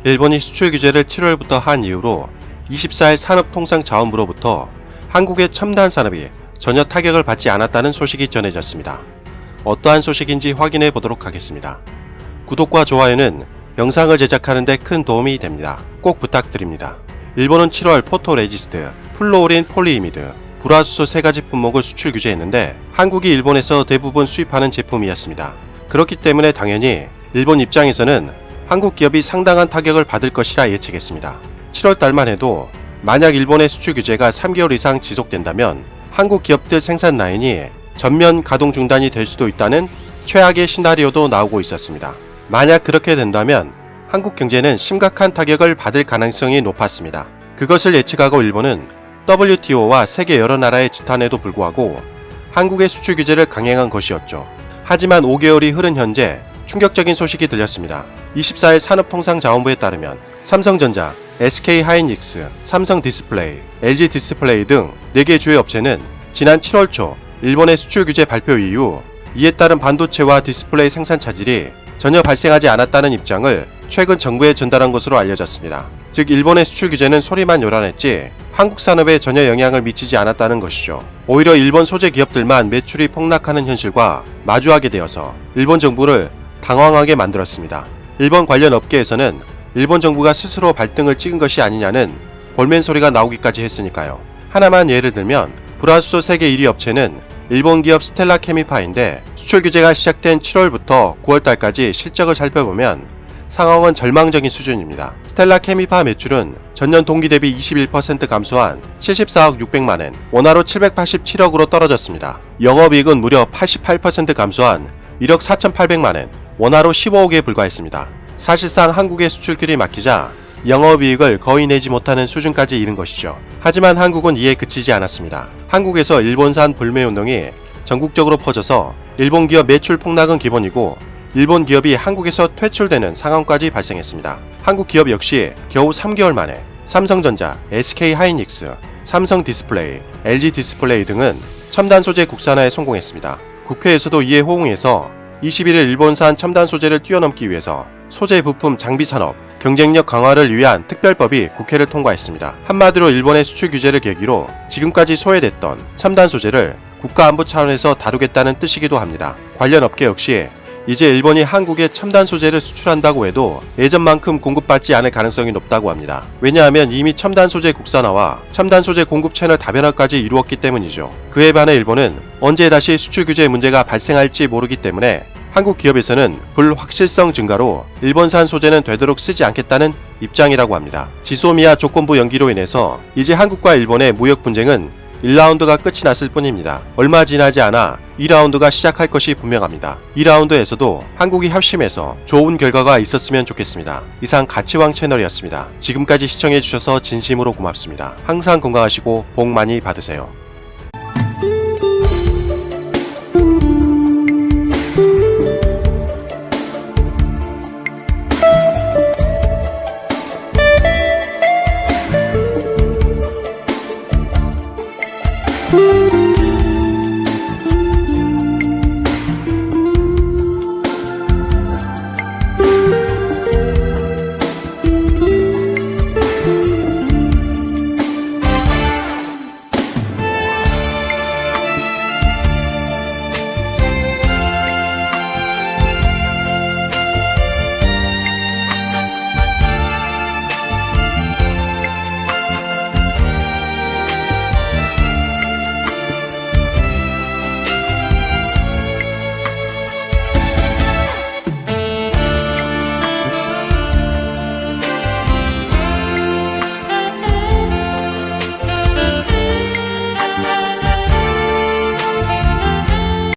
일본이 수출 규제를 7월부터 한 이후로 24일 산업통상자원부로부터 한국의 첨단 산업이 전혀 타격을 받지 않았다는 소식이 전해졌습니다. 어떠한 소식인지 확인해 보도록 하겠습니다. 구독과 좋아요는 영상을 제작하는 데 큰 도움이 됩니다. 꼭 부탁드립니다. 일본은 7월 포토레지스트, 플로오린 폴리이미드, 불화수소 3가지 품목을 수출 규제했는데 한국이 일본에서 대부분 수입하는 제품이었습니다. 그렇기 때문에 당연히 일본 입장에서는 한국 기업이 상당한 타격을 받을 것이라 예측했습니다. 7월 달만 해도 만약 일본의 수출 규제가 3개월 이상 지속된다면 한국 기업들 생산 라인이 전면 가동 중단이 될 수도 있다는 최악의 시나리오도 나오고 있었습니다. 만약 그렇게 된다면 한국 경제는 심각한 타격을 받을 가능성이 높았습니다. 그것을 예측하고 일본은 WTO와 세계 여러 나라의 지탄에도 불구하고 한국의 수출 규제를 강행한 것이었죠. 하지만 5개월이 흐른 현재 충격적인 소식이 들렸습니다. 24일 산업통상자원부에 따르면 삼성전자, SK하이닉스, 삼성디스플레이, LG디스플레이 등 4개 주요 업체는 지난 7월 초 일본의 수출 규제 발표 이후 이에 따른 반도체와 디스플레이 생산 차질이 전혀 발생하지 않았다는 입장을 최근 정부에 전달한 것으로 알려졌습니다. 즉 일본의 수출 규제는 소리만 요란했지 한국 산업에 전혀 영향을 미치지 않았다는 것이죠. 오히려 일본 소재 기업들만 매출이 폭락하는 현실과 마주하게 되어서 일본 정부를 당황하게 만들었습니다. 일본 관련 업계에서는 일본 정부가 스스로 발등을 찍은 것이 아니냐는 볼멘 소리가 나오기까지 했으니까요. 하나만 예를 들면 불화수소 세계 1위 업체는 일본 기업 스텔라 케미파인데 수출 규제가 시작된 7월부터 9월달까지 실적을 살펴보면 상황은 절망적인 수준입니다. 스텔라 케미파 매출은 전년 동기 대비 21% 감소한 74억 600만엔, 원화로 787억으로 떨어졌습니다. 영업이익은 무려 88% 감소한 1억 4,800만엔, 원화로 15억에 불과했습니다. 사실상 한국의 수출길이 막히자 영업이익을 거의 내지 못하는 수준까지 이른 것이죠. 하지만 한국은 이에 그치지 않았습니다. 한국에서 일본산 불매운동이 전국적으로 퍼져서 일본 기업 매출 폭락은 기본이고 일본 기업이 한국에서 퇴출되는 상황까지 발생했습니다. 한국 기업 역시 겨우 3개월 만에 삼성전자, SK하이닉스, 삼성디스플레이, LG디스플레이 등은 첨단 소재 국산화에 성공했습니다. 국회에서도 이에 호응해서 21일 일본산 첨단 소재를 뛰어넘기 위해서 소재 부품 장비 산업 경쟁력 강화를 위한 특별법이 국회를 통과했습니다. 한마디로 일본의 수출 규제를 계기로 지금까지 소외됐던 첨단 소재를 국가안보 차원에서 다루겠다는 뜻이기도 합니다. 관련 업계 역시 이제 일본이 한국에 첨단 소재를 수출한다고 해도 예전만큼 공급받지 않을 가능성이 높다고 합니다. 왜냐하면 이미 첨단 소재 국산화와 첨단 소재 공급 채널 다변화까지 이루었기 때문이죠. 그에 반해 일본은 언제 다시 수출 규제 문제가 발생할지 모르기 때문에 한국 기업에서는 불확실성 증가로 일본산 소재는 되도록 쓰지 않겠다는 입장이라고 합니다. 지소미아 조건부 연기로 인해서 이제 한국과 일본의 무역 분쟁은 1라운드가 끝이 났을 뿐입니다. 얼마 지나지 않아 2라운드가 시작할 것이 분명합니다. 2라운드에서도 한국이 협심해서 좋은 결과가 있었으면 좋겠습니다. 이상 가치왕 채널이었습니다. 지금까지 시청해주셔서 진심으로 고맙습니다. 항상 건강하시고 복 많이 받으세요.